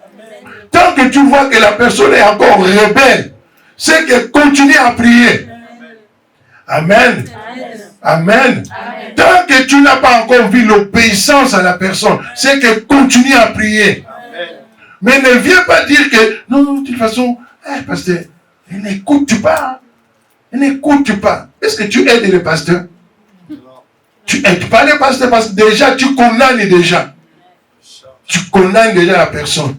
Tant que tu vois que la personne est encore rebelle, c'est qu'elle continue à prier. Amen. Amen. Tant que tu n'as pas encore vu l'obéissance à la personne, c'est qu'elle continue à prier. Mais ne viens pas dire que, non, de toute façon, pasteur, n'écoute pas. N'écoute pas. Est-ce que tu aides le pasteur? Tu n'aides pas le pasteur parce que déjà, tu condamnes déjà. Tu condamnes déjà la personne.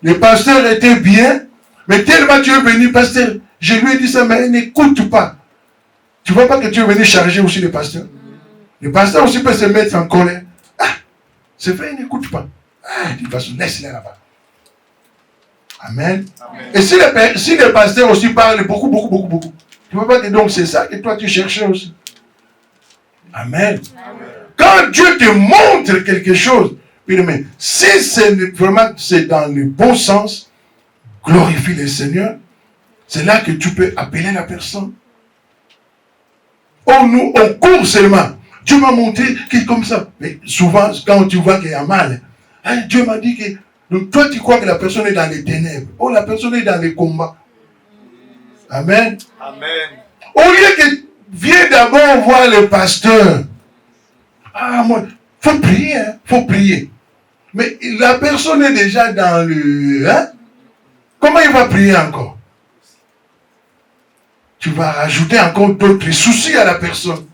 Le pasteur était bien, mais tellement tu es venu, pasteur, je lui ai dit ça, mais n'écoute pas. Tu ne vois pas que tu es venu charger aussi le pasteur? Le pasteur aussi peut se mettre en colère. Ah, c'est vrai, il n'écoute pas. Ah, de toute façon, laisse-le là-bas. Amen. Et si le pasteur aussi parle beaucoup, tu ne vois pas que donc c'est ça que toi tu cherchais aussi. Amen. Quand Dieu te montre quelque chose, mais si c'est vraiment dans le bon sens, glorifie le Seigneur, c'est là que tu peux appeler la personne. Oh, nous, on court seulement. Dieu m'a montré que comme ça. Mais souvent, quand tu vois qu'il y a mal, hein, Dieu m'a dit que... Donc toi, tu crois que la personne est dans les ténèbres. Oh, la personne est dans les combats. Amen. Amen. Au lieu que viens d'abord voir le pasteur. Ah, moi, faut prier, hein, faut prier. Mais la personne est déjà dans le... Hein? Comment il va prier encore? Tu vas rajouter encore d'autres soucis à la personne.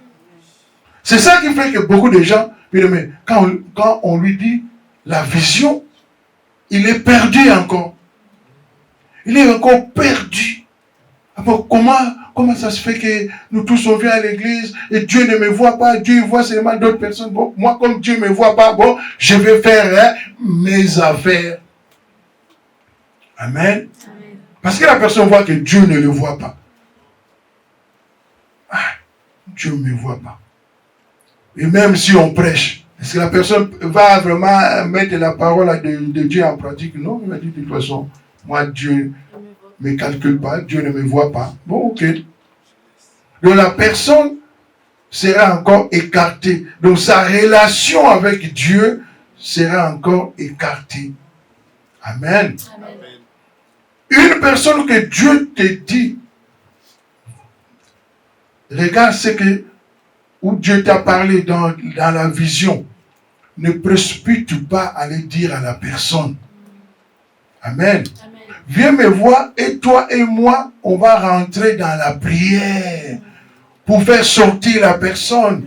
C'est ça qui fait que beaucoup de gens, quand on lui dit la vision, il est perdu encore. Il est encore perdu. Alors comment ça se fait que nous tous on vient à l'église et Dieu ne me voit pas, Dieu voit seulement d'autres personnes. Bon, moi comme Dieu ne me voit pas, bon, je vais faire mes affaires. Amen. Amen. Parce que la personne voit que Dieu ne le voit pas. Ah, Dieu ne me voit pas. Et même si on prêche, est-ce que la personne va vraiment mettre la parole de Dieu en pratique? Non, il va dire de toute façon, moi Dieu ne me calcule pas, Dieu ne me voit pas. Bon, ok. Donc la personne sera encore écartée. Donc sa relation avec Dieu sera encore écartée. Amen. Amen. Une personne que Dieu te dit, regarde ce que, où Dieu t'a parlé dans la vision. Ne précipite pas à aller dire à la personne. Amen. Amen. Viens me voir et toi et moi, on va rentrer dans la prière pour faire sortir la personne.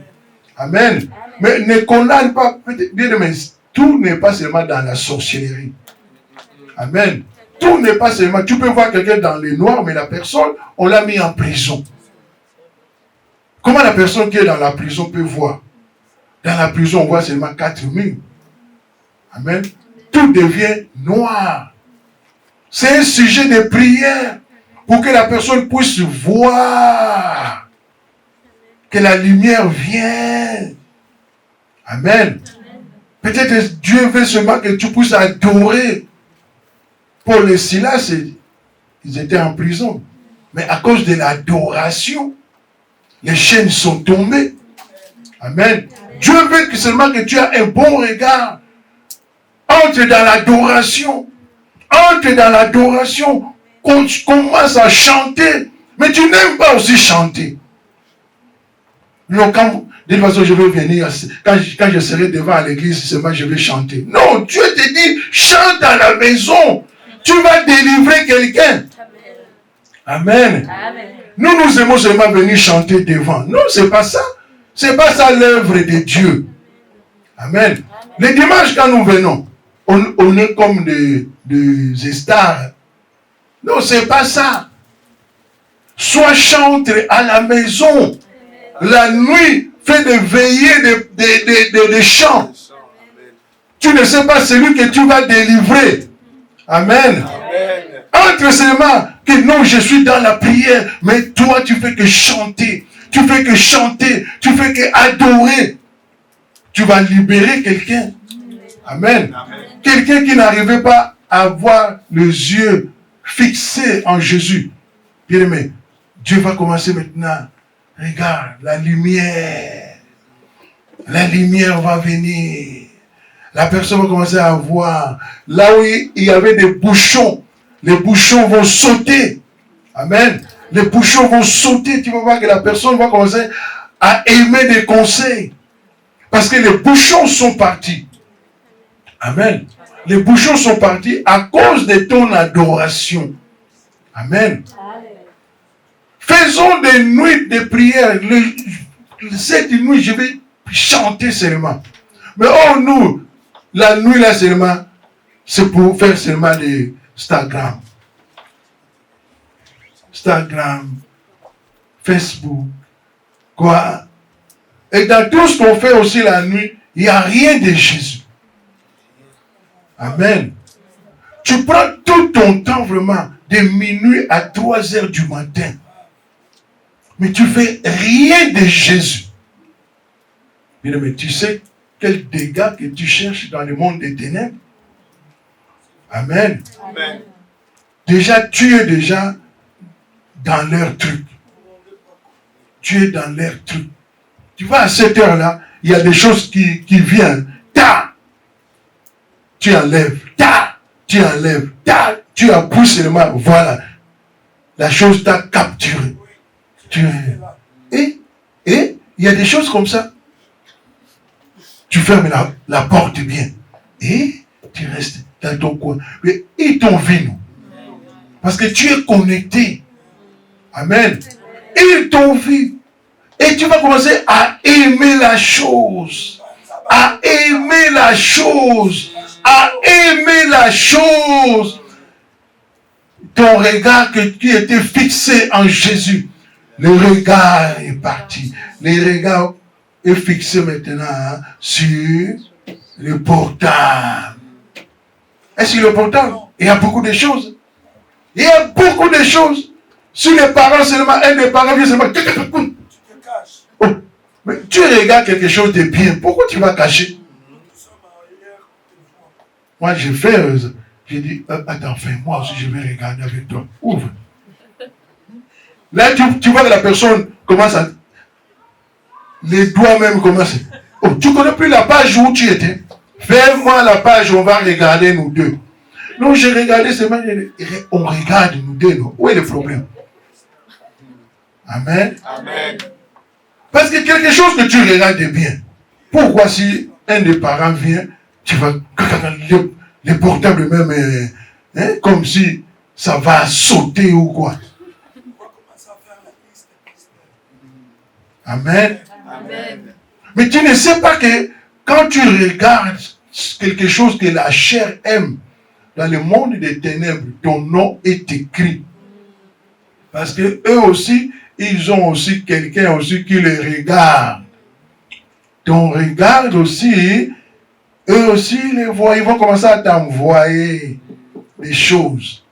Amen. Amen. Mais ne condamne pas. Bien, mais tout n'est pas seulement dans la sorcellerie. Amen. Tout n'est pas seulement. Tu peux voir quelqu'un dans les noirs, mais la personne, on l'a mis en prison. Comment la personne qui est dans la prison peut voir? Dans la prison, on voit seulement 4 murs. Amen. Tout devient noir. C'est un sujet de prière pour que la personne puisse voir que la lumière vienne. Amen. Peut-être Dieu veut seulement que tu puisses adorer. Paul et Silas, ils étaient en prison. Mais à cause de l'adoration, les chaînes sont tombées. Amen. Dieu veut que seulement que tu aies un bon regard. Entre dans l'adoration. Entre dans l'adoration. Commence à chanter. Mais tu n'aimes pas aussi chanter. Non, de toute façon, je vais venir. Quand je serai devant l'église, seulement je vais chanter. Non, Dieu te dit, chante à la maison. Tu vas délivrer quelqu'un. Amen. Amen. Nous aimons seulement venir chanter devant. Non, c'est pas ça. C'est pas ça l'œuvre de Dieu. Amen. Les dimanches, quand nous venons, on est comme des stars. Non, c'est pas ça. Sois chantre à la maison. La nuit fait des veillées, des chants. Tu ne sais pas celui que tu vas délivrer. Amen. Entre seulement que non, je suis dans la prière, mais toi, tu fais que chanter. Tu fais que chanter. Tu fais que adorer. Tu vas libérer quelqu'un. Amen. Quelqu'un qui n'arrivait pas à avoir les yeux fixés en Jésus. Bien aimé, Dieu va commencer maintenant. Regarde, la lumière. La lumière va venir. La personne va commencer à voir. Là où il y avait des bouchons, les bouchons vont sauter. Amen. Les bouchons vont sauter. Tu vas voir que la personne va commencer à aimer des conseils. Parce que les bouchons sont partis. Amen. Les bouchons sont partis à cause de ton adoration. Amen. Faisons des nuits de prière. Cette nuit, je vais chanter seulement. Mais oh, nous, la nuit là seulement, c'est pour faire seulement des Instagram. Instagram, Facebook, quoi. Et dans tout ce qu'on fait aussi la nuit, il n'y a rien de Jésus. Amen. Tu prends tout ton temps vraiment, de minuit à 3 heures du matin. Mais tu fais rien de Jésus. Mais tu sais quel dégât que tu cherches dans le monde des ténèbres. Amen. Amen. Déjà, tu es déjà dans leur truc. Tu es dans leur truc. Tu vois, à cette heure-là, il y a des choses qui viennent. Ta! Tu enlèves. Ta! Tu enlèves. Ta! Tu appuies seulement. Voilà. La chose t'a capturé. Et il y a des choses comme ça. Tu fermes la porte bien. Et tu restes dans ton coin. Mais ils t'ont vu, nous. Parce que tu es connecté. Amen. Ils t'ont vu. Et tu vas commencer à aimer la chose. À aimer la chose. À aimer la chose. Ton regard qui était fixé en Jésus. Le regard est parti. Le regard est fixé maintenant sur le portable. Est-ce que le portable? Il y a beaucoup de choses. Il y a beaucoup de choses. Si les parents seulement, un des parents vient seulement. Oh, mais tu regardes quelque chose de bien. Pourquoi tu vas cacher? Moi, j'ai dit, attends, moi aussi, je vais regarder avec toi. Ouvre. Là, tu vois que la personne commence à... Les doigts même commencent. Oh, tu ne connais plus la page où tu étais. Fais-moi la page, on va regarder nous deux. Non, j'ai regardé seulement, on regarde nous deux. Non. Où est le problème? Amen. Amen. Parce que quelque chose que tu regardes bien. Pourquoi si un des parents vient, tu vas... Les portables même, comme si ça va sauter ou quoi. Amen. Amen. Mais tu ne sais pas que quand tu regardes quelque chose que la chair aime, dans le monde des ténèbres, ton nom est écrit. Parce que eux aussi, ils ont aussi quelqu'un aussi qui les regarde. Ton regard aussi, eux aussi les voient, ils vont commencer à t'envoyer des choses.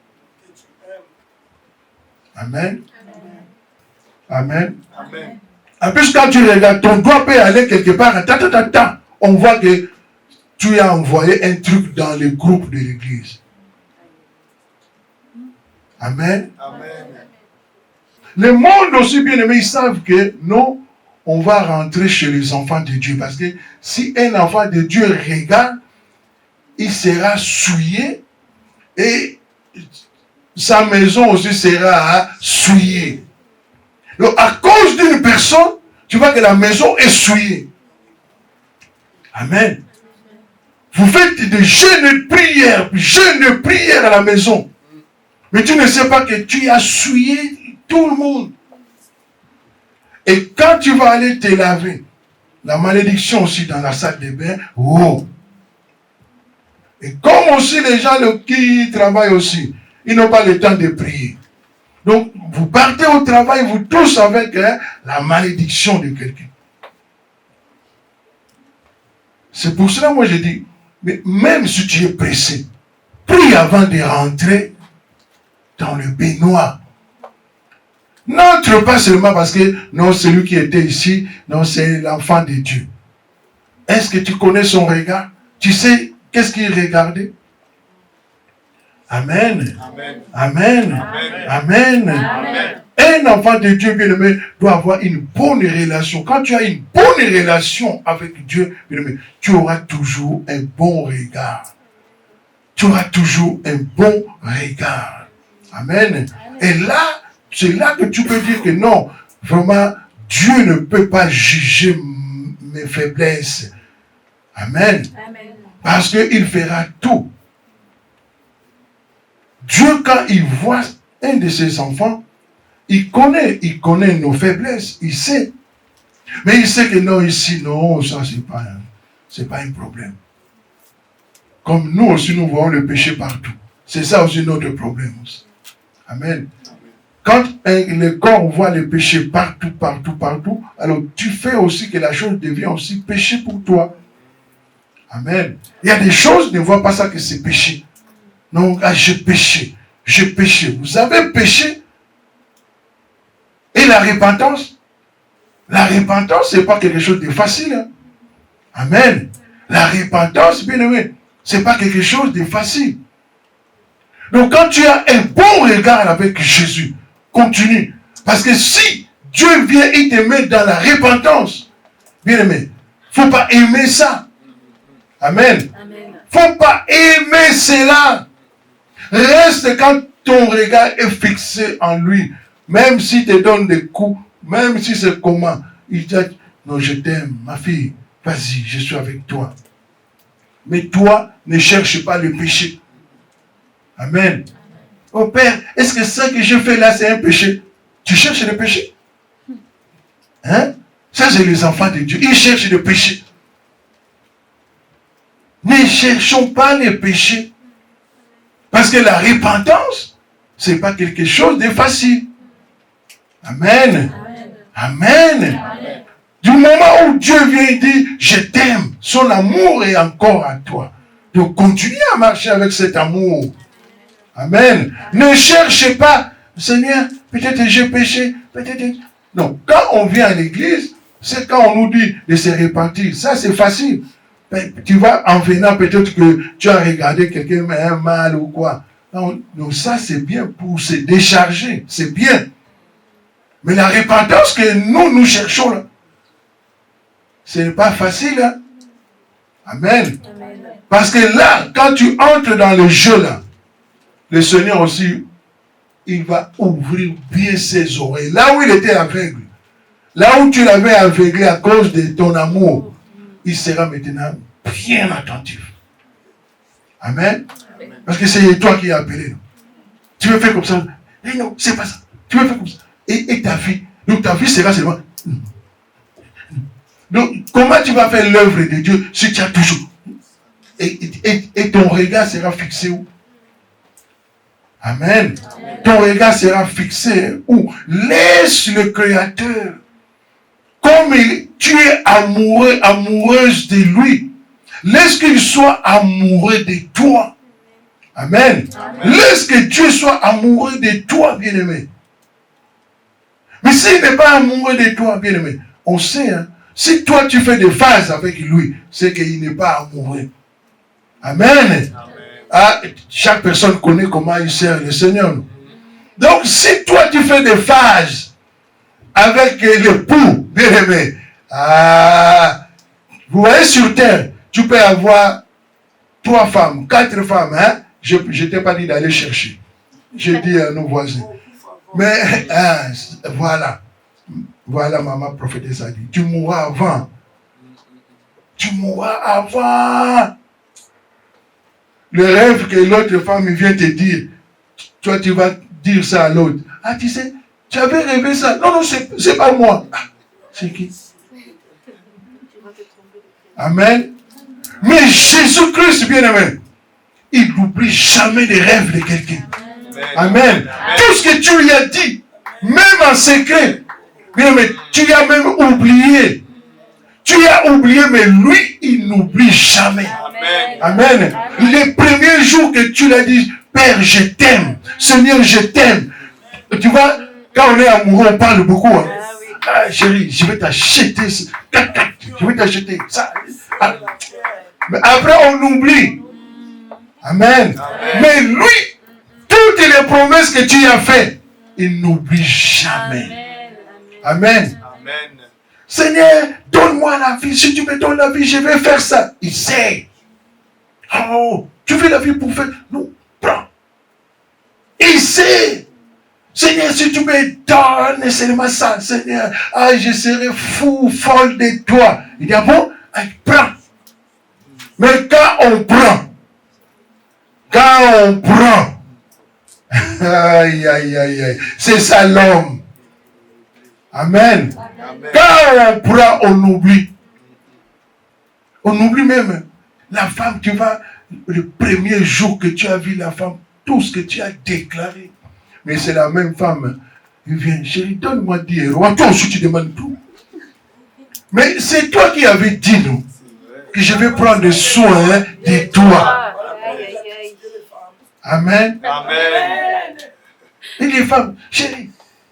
Amen. Amen. Amen. En plus, quand tu regardes, ton doigt peut aller quelque part, on voit que tu as envoyé un truc dans le groupe de l'église. Amen. Amen. Le monde aussi, bien aimé, ils savent que non, on va rentrer chez les enfants de Dieu. Parce que si un enfant de Dieu regarde, il sera souillé et sa maison aussi sera souillée. Donc, à cause d'une personne, tu vois que la maison est souillée. Amen. Vous faites des jeûnes de prière à la maison. Mais tu ne sais pas que tu as souillé tout le monde. Et quand tu vas aller te laver, la malédiction aussi dans la salle de bain, oh. Et comme aussi les gens qui travaillent aussi, ils n'ont pas le temps de prier. Donc, vous partez au travail, vous tous avec la malédiction de quelqu'un. C'est pour cela, moi, je dis, mais même si tu es pressé, prie avant de rentrer dans le baignoire. N'entre pas seulement parce que, non, celui qui était ici, non, c'est l'enfant de Dieu. Est-ce que tu connais son regard? Tu sais qu'est-ce qu'il regardait? Amen. Amen. Amen. Amen. Amen. Un enfant de Dieu bien-aimé doit avoir une bonne relation. Quand tu as une bonne relation avec Dieu, bien-aimé, tu auras toujours un bon regard. Tu auras toujours un bon regard. Amen. Et là, c'est là que tu peux dire que non, vraiment, Dieu ne peut pas juger mes faiblesses. Amen. Amen. Parce qu'il fera tout. Dieu, quand il voit un de ses enfants, il connaît nos faiblesses, il sait. Mais il sait que non, ici, non, ça, c'est pas un problème. Comme nous aussi, nous voyons le péché partout. C'est ça aussi notre problème aussi. Amen. Quand le corps voit le péché partout, alors tu fais aussi que la chose devient aussi péché pour toi. Amen. Il y a des choses, ne voient pas ça que c'est péché. Non, j'ai péché. Vous avez péché. Et la repentance, ce n'est pas quelque chose de facile. Hein? Amen. La repentance, bien aimé, ce n'est pas quelque chose de facile. Donc quand tu as un bon regard avec Jésus, continue. Parce que si Dieu vient et te met dans la repentance, bien aimé, il ne faut pas aimer ça. Amen. Il ne faut pas aimer cela. Reste quand ton regard est fixé en lui. Même s'il te donne des coups, même si c'est comment, il dit, non, je t'aime, ma fille, vas-y, je suis avec toi. Mais toi, ne cherche pas le péché. Amen. Oh Père, est-ce que ça que je fais là, c'est un péché? Tu cherches le péché? Hein? Ça, c'est les enfants de Dieu. Ils cherchent le péché. Ne cherchons pas le péché. Parce que la repentance, ce n'est pas quelque chose de facile. Amen. Amen. Amen. Du moment où Dieu vient et dit, je t'aime, son amour est encore à toi. Donc continue à marcher avec cet amour. Amen. Ne cherchez pas, Seigneur, peut-être j'ai péché, peut-être... Non, quand on vient à l'église, c'est quand on nous dit de se repentir. Ça, c'est facile. Tu vas en venant, peut-être que tu as regardé quelqu'un un mal ou quoi. Non, ça, c'est bien pour se décharger. C'est bien. Mais la repentance que nous cherchons là, ce n'est pas facile. Hein? Amen. Amen. Parce que là, quand tu entres dans le jeu là, le Seigneur aussi, il va ouvrir bien ses oreilles. Là où il était aveugle, là où tu l'avais aveuglé à cause de ton amour, il sera maintenant bien attentif. Amen. Amen. Parce que c'est toi qui as appelé. Non? Tu veux faire comme ça. Eh non, c'est pas ça. Tu veux faire comme ça. Et ta vie. Donc ta vie sera seulement. Donc comment tu vas faire l'œuvre de Dieu si tu as toujours. Et ton regard sera fixé où? Amen. Amen. Ton regard sera fixé où? Laisse le Créateur. Comme tu es amoureux, amoureuse de lui. Laisse qu'il soit amoureux de toi. Amen. Amen. Laisse que Dieu soit amoureux de toi, bien-aimé. Mais s'il n'est pas amoureux de toi, bien-aimé, on sait, hein, si toi tu fais des phases avec lui, c'est qu'il n'est pas amoureux. Amen. Amen. Ah, chaque personne connaît comment il sert le Seigneur. Donc, si toi tu fais des phases avec l'époux, bien-aimé, vous voyez sur terre, tu peux avoir 3 femmes, 4 femmes, hein? Je ne t'ai pas dit d'aller chercher. J'ai dit à nos voisins. Mais, voilà, maman prophétesse a dit, tu mourras avant. Tu mourras avant. Le rêve que l'autre femme vient te dire, toi tu vas dire ça à l'autre. Ah, tu sais, tu avais rêvé ça. Non, non, c'est pas moi. Ah, c'est qui? Amen. Mais Jésus-Christ, bien-aimé, il n'oublie jamais les rêves de quelqu'un. Amen. Tout ce que tu lui as dit, même en secret, mais tu as même oublié. Tu as oublié, mais lui, il n'oublie jamais. Amen. Les premiers jours que tu l'as dit, Père, je t'aime. Seigneur, je t'aime. Tu vois, quand on est amoureux, on parle beaucoup. Hein. Ah, chérie, je vais t'acheter. Je vais t'acheter ça. Ah. Mais après, on oublie. Amen. Mais lui, toutes les promesses que tu as faites, il n'oublie jamais. Amen. Seigneur, donne-moi la vie. Si tu me donnes la vie, je vais faire ça. Il sait. Oh, tu veux la vie pour faire? Non, prends. Il sait. Seigneur, si tu me donnes seulement ça, Seigneur, je serai fou, folle de toi. Il dit, ah bon? Prends. Mais quand on prend, aïe, aïe, aïe, aïe, c'est ça l'homme. Amen. Quand on prend, on oublie. On oublie même. La femme, tu vas, le premier jour que tu as vu la femme, tout ce que tu as déclaré. Mais c'est la même femme. Il vient, chérie, donne-moi 10 euros. Toi aussi, tu demandes tout. Mais c'est toi qui avais dit, nous, que je vais prendre soin de toi. Amen. Amen. Et les femmes, chérie,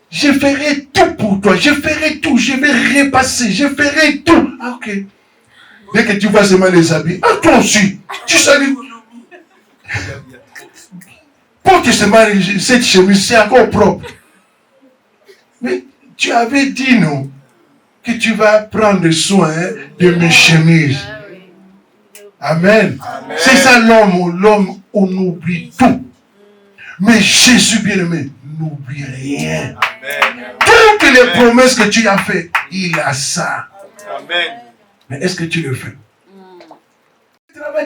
je ferai tout pour toi. Je ferai tout. Je vais repasser. Je ferai tout. Ah, ok. Dès que tu vois seulement les habits, toi aussi, tu salues. Porte seulement cette chemise, c'est encore propre. Mais tu avais dit, non, que tu vas prendre soin de mes chemises. Amen. Amen. C'est ça l'homme, on oublie tout. Mais Jésus bien-aimé, n'oublie rien. Amen. Toutes les promesses que tu as faites, il a ça. Amen. Mais est-ce que tu le fais?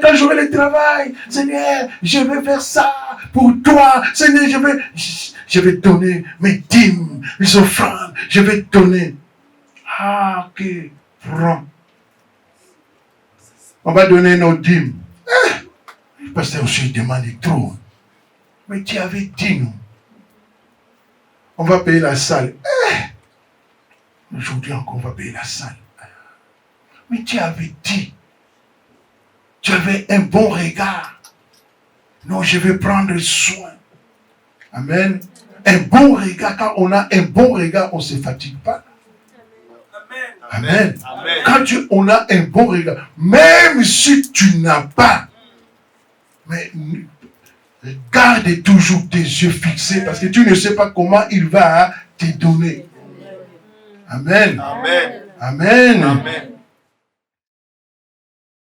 Quand j'aurai le travail, Seigneur, je vais faire ça pour toi. Seigneur, je vais donner mes dîmes, mes offrandes. Je vais donner. Ah, ok, prends. On va donner nos dîmes. Le pasteur aussi demande trop. Mais tu avais dit, nous. On va payer la salle. Aujourd'hui encore, on va payer la salle. Mais tu avais dit. Tu avais un bon regard. Non, je vais prendre soin. Amen. Un bon regard. Quand on a un bon regard, on ne se fatigue pas. Amen. Amen. Quand on a un bon regard, même si tu n'as pas, mais garde toujours tes yeux fixés parce que tu ne sais pas comment il va te donner. Amen. Amen. Amen. Amen.